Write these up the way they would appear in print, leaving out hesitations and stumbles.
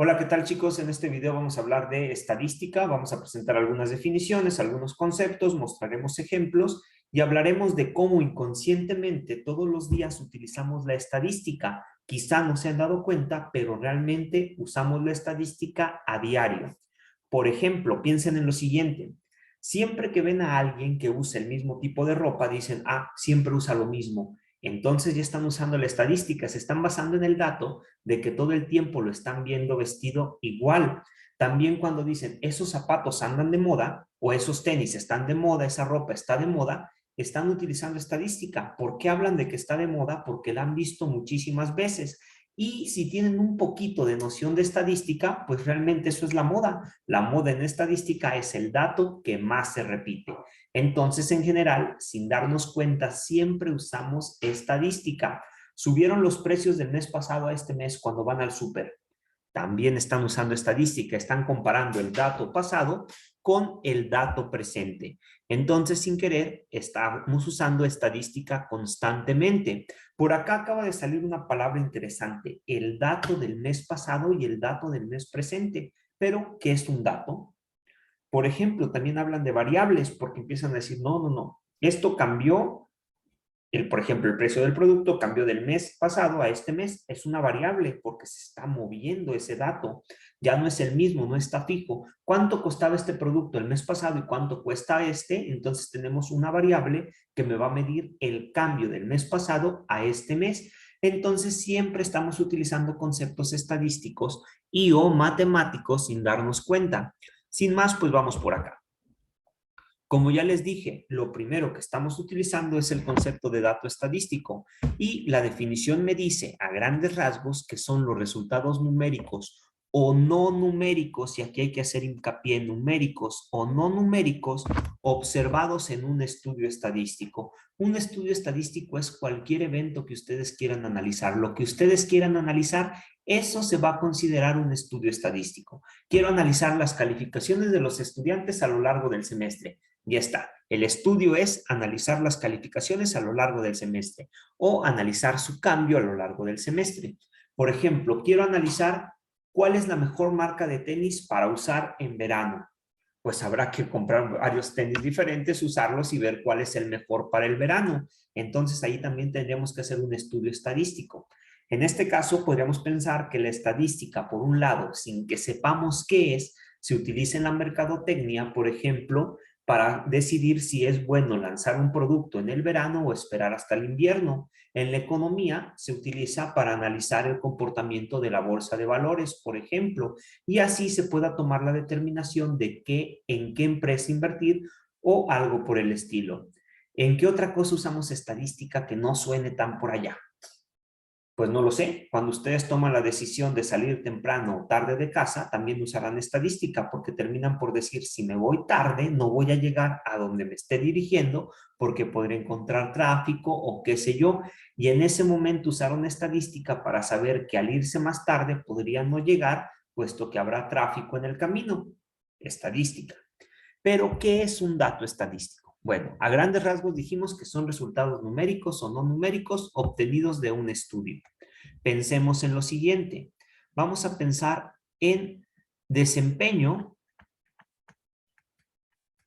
Hola, ¿qué tal chicos? En este video vamos a hablar de estadística, vamos a presentar algunas definiciones, algunos conceptos, mostraremos ejemplos y hablaremos de cómo inconscientemente todos los días utilizamos la estadística. Quizá no se han dado cuenta, pero realmente usamos la estadística a diario. Por ejemplo, piensen en lo siguiente. Siempre que ven a alguien que usa el mismo tipo de ropa, dicen, siempre usa lo mismo. Entonces ya están usando la estadística, se están basando en el dato de que todo el tiempo lo están viendo vestido igual. También cuando dicen esos zapatos andan de moda o esos tenis están de moda, esa ropa está de moda, están utilizando estadística. ¿Por qué hablan de que está de moda? Porque la han visto muchísimas veces. Y si tienen un poquito de noción de estadística, pues realmente eso es la moda. La moda en estadística es el dato que más se repite. Entonces, en general, sin darnos cuenta, siempre usamos estadística. Subieron los precios del mes pasado a este mes cuando van al súper. También están usando estadística, están comparando el dato pasado con el dato presente. Entonces, sin querer, estamos usando estadística constantemente. Por acá acaba de salir una palabra interesante, el dato del mes pasado y el dato del mes presente. Pero, ¿qué es un dato? Por ejemplo, también hablan de variables porque empiezan a decir, no, esto cambió por ejemplo, el precio del producto cambió del mes pasado a este mes. Es una variable porque se está moviendo ese dato. Ya no es el mismo, no está fijo. ¿Cuánto costaba este producto el mes pasado y cuánto cuesta este? Entonces tenemos una variable que me va a medir el cambio del mes pasado a este mes. Entonces siempre estamos utilizando conceptos estadísticos y o matemáticos sin darnos cuenta. Sin más, pues vamos por acá. Como ya les dije, lo primero que estamos utilizando es el concepto de dato estadístico y la definición me dice a grandes rasgos que son los resultados numéricos o no numéricos, y aquí hay que hacer hincapié en numéricos o no numéricos observados en un estudio estadístico. Un estudio estadístico es cualquier evento que ustedes quieran analizar. Lo que ustedes quieran analizar, eso se va a considerar un estudio estadístico. Quiero analizar las calificaciones de los estudiantes a lo largo del semestre. Ya está. El estudio es analizar las calificaciones a lo largo del semestre o analizar su cambio a lo largo del semestre. Por ejemplo, quiero analizar cuál es la mejor marca de tenis para usar en verano. Pues habrá que comprar varios tenis diferentes, usarlos y ver cuál es el mejor para el verano. Entonces ahí también tendríamos que hacer un estudio estadístico. En este caso podríamos pensar que la estadística, por un lado, sin que sepamos qué es, se utiliza en la mercadotecnia, por ejemplo, para decidir si es bueno lanzar un producto en el verano o esperar hasta el invierno. En la economía se utiliza para analizar el comportamiento de la bolsa de valores, por ejemplo, y así se pueda tomar la determinación de en qué empresa invertir o algo por el estilo. ¿En qué otra cosa usamos estadística que no suene tan por allá? Pues no lo sé. Cuando ustedes toman la decisión de salir temprano o tarde de casa, también usarán estadística porque terminan por decir, si me voy tarde, no voy a llegar a donde me esté dirigiendo porque podré encontrar tráfico o qué sé yo. Y en ese momento usaron estadística para saber que al irse más tarde podrían no llegar, puesto que habrá tráfico en el camino. Estadística. Pero, ¿qué es un dato estadístico? Bueno, a grandes rasgos dijimos que son resultados numéricos o no numéricos obtenidos de un estudio. Pensemos en lo siguiente. Vamos a pensar en desempeño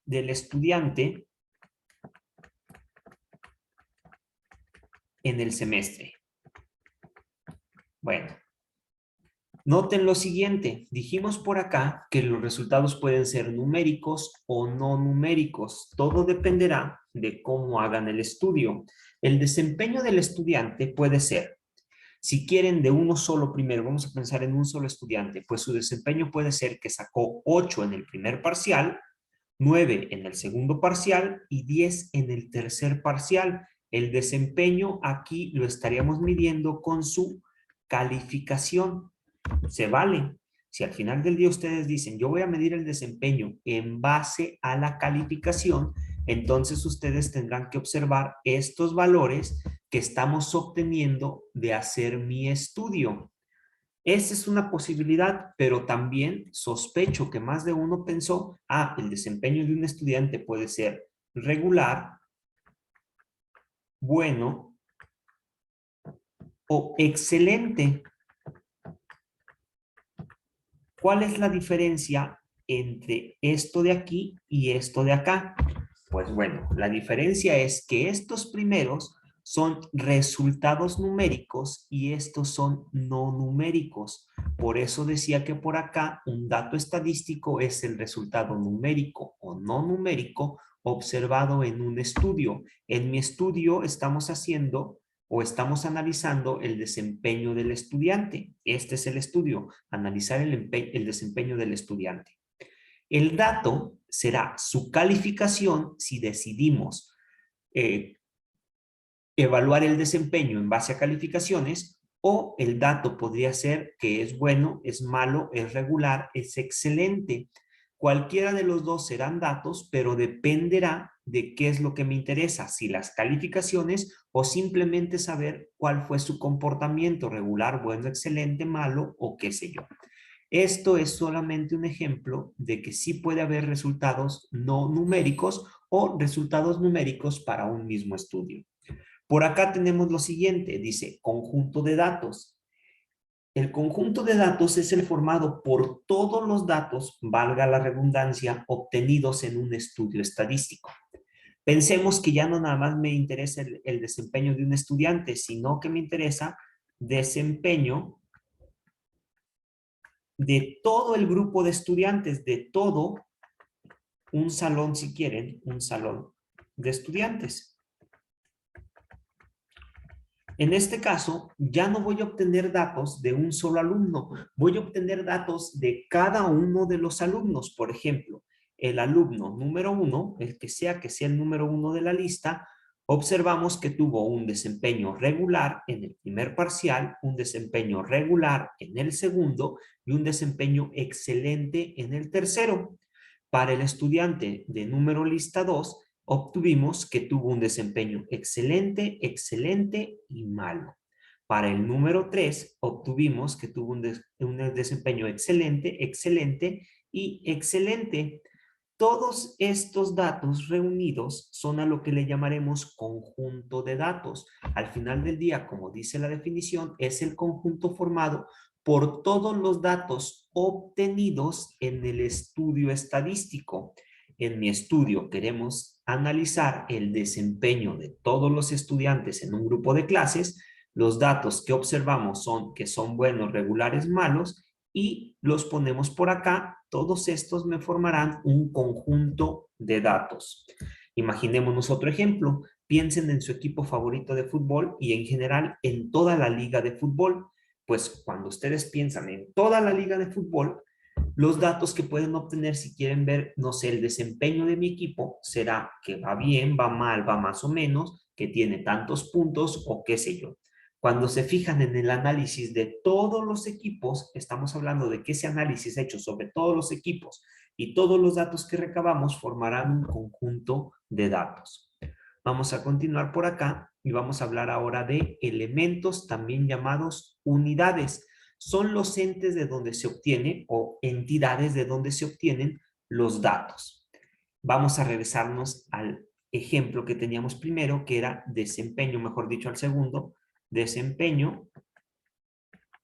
del estudiante en el semestre. Bueno, noten lo siguiente. Dijimos por acá que los resultados pueden ser numéricos o no numéricos. Todo dependerá de cómo hagan el estudio. El desempeño del estudiante puede ser, si quieren de uno solo primero, vamos a pensar en un solo estudiante, pues su desempeño puede ser que sacó 8 en el primer parcial, 9 en el segundo parcial y 10 en el tercer parcial. El desempeño aquí lo estaríamos midiendo con su calificación. Se vale. Si al final del día ustedes dicen, yo voy a medir el desempeño en base a la calificación, entonces ustedes tendrán que observar estos valores que estamos obteniendo de hacer mi estudio. Esa es una posibilidad, pero también sospecho que más de uno pensó, el desempeño de un estudiante puede ser regular, bueno o excelente. ¿Cuál es la diferencia entre esto de aquí y esto de acá? Pues bueno, la diferencia es que estos primeros son resultados numéricos y estos son no numéricos. Por eso decía que por acá un dato estadístico es el resultado numérico o no numérico observado en un estudio. En mi estudio estamos haciendo o estamos analizando el desempeño del estudiante. Este es el estudio, analizar el desempeño del estudiante. El dato será su calificación si decidimos evaluar el desempeño en base a calificaciones, o el dato podría ser que es bueno, es malo, es regular, es excelente. Cualquiera de los dos serán datos, pero dependerá de qué es lo que me interesa, si las calificaciones o simplemente saber cuál fue su comportamiento, regular, bueno, excelente, malo o qué sé yo. Esto es solamente un ejemplo de que sí puede haber resultados no numéricos o resultados numéricos para un mismo estudio. Por acá tenemos lo siguiente, dice conjunto de datos. El conjunto de datos es el formado por todos los datos, valga la redundancia, obtenidos en un estudio estadístico. Pensemos que ya no nada más me interesa el desempeño de un estudiante, sino que me interesa desempeño de todo el grupo de estudiantes, de todo un salón, si quieren, un salón de estudiantes. En este caso, ya no voy a obtener datos de un solo alumno, voy a obtener datos de cada uno de los alumnos. Por ejemplo, el alumno número 1, el que sea el número 1 de la lista, observamos que tuvo un desempeño regular en el primer parcial, un desempeño regular en el segundo y un desempeño excelente en el tercero. Para el estudiante de número lista 2, obtuvimos que tuvo un desempeño excelente, excelente y malo. Para el número 3, obtuvimos que tuvo un desempeño excelente, excelente y excelente. Todos estos datos reunidos son a lo que le llamaremos conjunto de datos. Al final del día, como dice la definición, es el conjunto formado por todos los datos obtenidos en el estudio estadístico. En mi estudio queremos analizar el desempeño de todos los estudiantes en un grupo de clases. Los datos que observamos son que son buenos, regulares, malos, y los ponemos por acá. Todos estos me formarán un conjunto de datos. Imaginémonos otro ejemplo. Piensen en su equipo favorito de fútbol y en general en toda la liga de fútbol. Pues cuando ustedes piensan en toda la liga de fútbol, los datos que pueden obtener si quieren ver, no sé, el desempeño de mi equipo será que va bien, va mal, va más o menos, que tiene tantos puntos o qué sé yo. Cuando se fijan en el análisis de todos los equipos, estamos hablando de que ese análisis hecho sobre todos los equipos y todos los datos que recabamos formarán un conjunto de datos. Vamos a continuar por acá y vamos a hablar ahora de elementos, también llamados unidades. Son los entes de donde se obtiene o entidades de donde se obtienen los datos. Vamos a regresarnos al ejemplo que teníamos primero, que era desempeño, mejor dicho al segundo, desempeño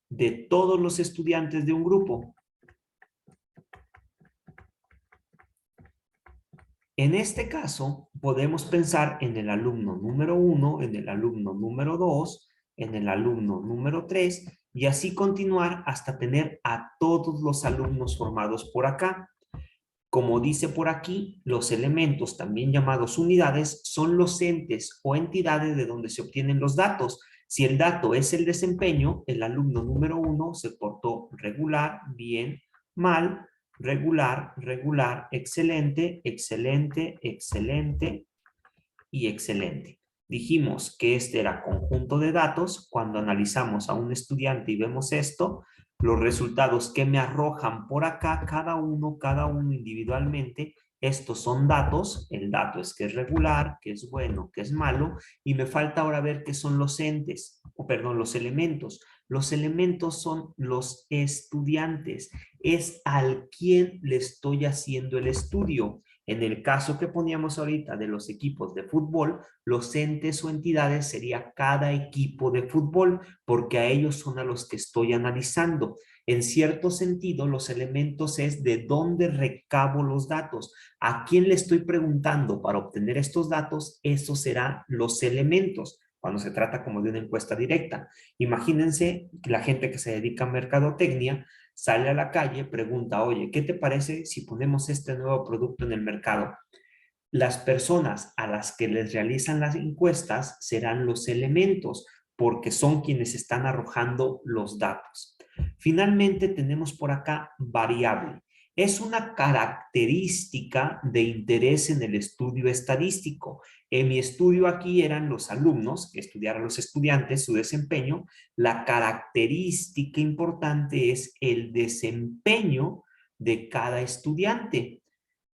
de todos los estudiantes de un grupo. En este caso, podemos pensar en el alumno número 1, en el alumno número 2, en el alumno número 3, y así continuar hasta tener a todos los alumnos formados por acá. Como dice por aquí, los elementos, también llamados unidades, son los entes o entidades de donde se obtienen los datos. Si el dato es el desempeño, el alumno número 1 se portó regular, bien, mal, regular, regular, excelente, excelente, excelente y excelente. Dijimos que este era conjunto de datos. Cuando analizamos a un estudiante y vemos esto, los resultados que me arrojan por acá, cada uno individualmente, estos son datos. El dato es que es regular, que es bueno, que es malo, y me falta ahora ver qué son los entes, o perdón, los elementos. Los elementos son los estudiantes, es al quien le estoy haciendo el estudio. En el caso que poníamos ahorita de los equipos de fútbol, los entes o entidades sería cada equipo de fútbol, porque a ellos son a los que estoy analizando. En cierto sentido, los elementos es de dónde recabo los datos. ¿A quién le estoy preguntando para obtener estos datos? Esos serán los elementos cuando se trata como de una encuesta directa. Imagínense que la gente que se dedica a mercadotecnia sale a la calle, pregunta, oye, ¿qué te parece si ponemos este nuevo producto en el mercado? Las personas a las que les realizan las encuestas serán los elementos, porque son quienes están arrojando los datos. Finalmente tenemos por acá variable. Es una característica de interés en el estudio estadístico. En mi estudio aquí eran los alumnos, que estudiaron los estudiantes, su desempeño. La característica importante es el desempeño de cada estudiante.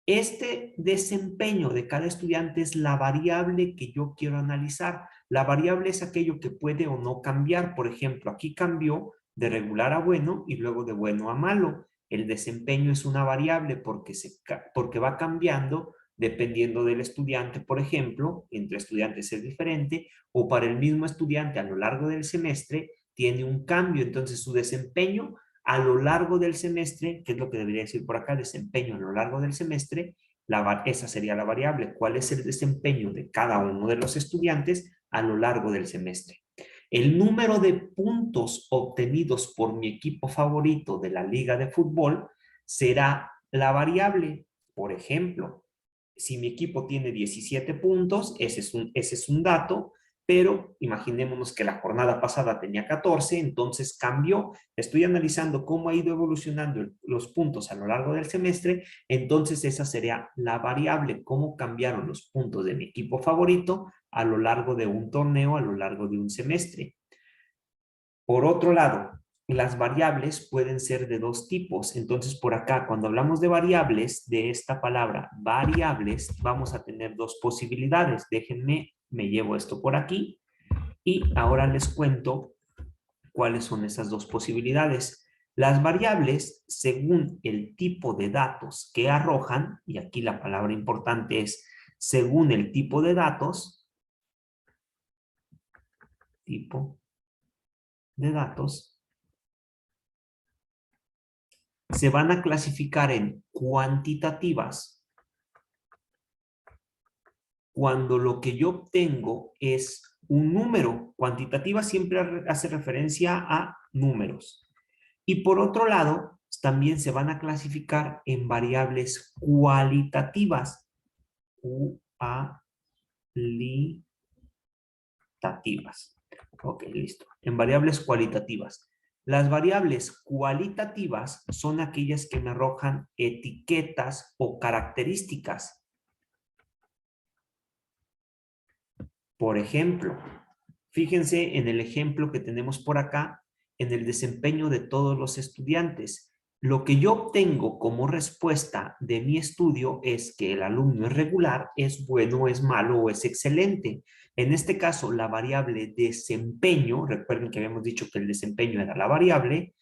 Este desempeño de cada estudiante es la variable que yo quiero analizar. La variable es aquello que puede o no cambiar. Por ejemplo, aquí cambió de regular a bueno y luego de bueno a malo. El desempeño es una variable porque va cambiando dependiendo del estudiante. Por ejemplo, entre estudiantes es diferente, o para el mismo estudiante a lo largo del semestre tiene un cambio. Entonces su desempeño a lo largo del semestre, que es lo que debería decir por acá, desempeño a lo largo del semestre, esa sería la variable. ¿Cuál es el desempeño de cada uno de los estudiantes a lo largo del semestre? El número de puntos obtenidos por mi equipo favorito de la liga de fútbol será la variable. Por ejemplo, si mi equipo tiene 17 puntos, ese es un dato, pero imaginémonos que la jornada pasada tenía 14, entonces cambió. Estoy analizando cómo ha ido evolucionando los puntos a lo largo del semestre, entonces esa sería la variable, cómo cambiaron los puntos de mi equipo favorito a lo largo de un torneo, a lo largo de un semestre. Por otro lado, las variables pueden ser de dos tipos. Entonces, por acá, cuando hablamos de variables, de esta palabra variables, vamos a tener dos posibilidades. Déjenme, me llevo esto por aquí y ahora les cuento cuáles son esas dos posibilidades. Las variables, según el tipo de datos que arrojan, y aquí la palabra importante es según el tipo de datos, se van a clasificar en cuantitativas cuando lo que yo obtengo es un número. Cuantitativa siempre hace referencia a números. Y por otro lado, también se van a clasificar en variables cualitativas. Ok, listo. En variables cualitativas. Las variables cualitativas son aquellas que me arrojan etiquetas o características. Por ejemplo, fíjense en el ejemplo que tenemos por acá, en el desempeño de todos los estudiantes. Lo que yo obtengo como respuesta de mi estudio es que el alumno es regular, es bueno, es malo o es excelente. En este caso, la variable desempeño, recuerden que habíamos dicho que el desempeño era la variable,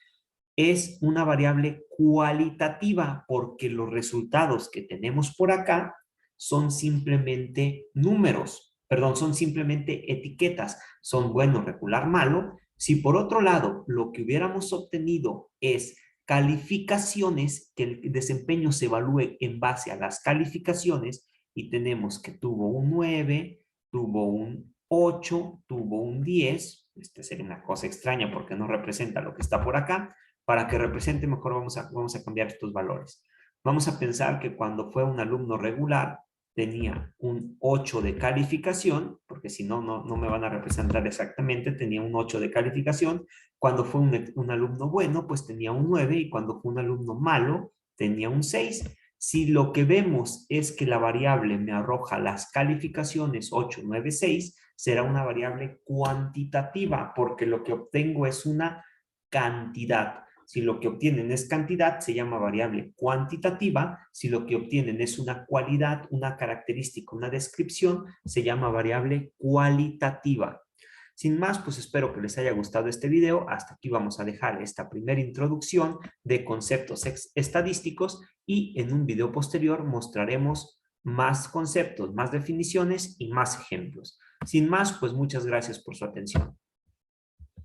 es una variable cualitativa porque los resultados que tenemos por acá son simplemente números, perdón, son simplemente etiquetas, son bueno, regular, malo. Si por otro lado lo que hubiéramos obtenido es calificaciones, que el desempeño se evalúe en base a las calificaciones y tenemos que tuvo un 9, tuvo un 8, tuvo un 10, sería una cosa extraña porque no representa lo que está por acá. Para que represente mejor vamos a cambiar estos valores. Vamos a pensar que cuando fue un alumno regular tenía un 8 de calificación, porque si no, no me van a representar exactamente, tenía un 8 de calificación. Cuando fue un alumno bueno, pues tenía un 9 y cuando fue un alumno malo, tenía un 6. Si lo que vemos es que la variable me arroja las calificaciones 8, 9, 6, será una variable cuantitativa, porque lo que obtengo es una cantidad. Si lo que obtienen es cantidad, se llama variable cuantitativa. Si lo que obtienen es una cualidad, una característica, una descripción, se llama variable cualitativa. Sin más, pues espero que les haya gustado este video. Hasta aquí vamos a dejar esta primera introducción de conceptos estadísticos y en un video posterior mostraremos más conceptos, más definiciones y más ejemplos. Sin más, pues muchas gracias por su atención.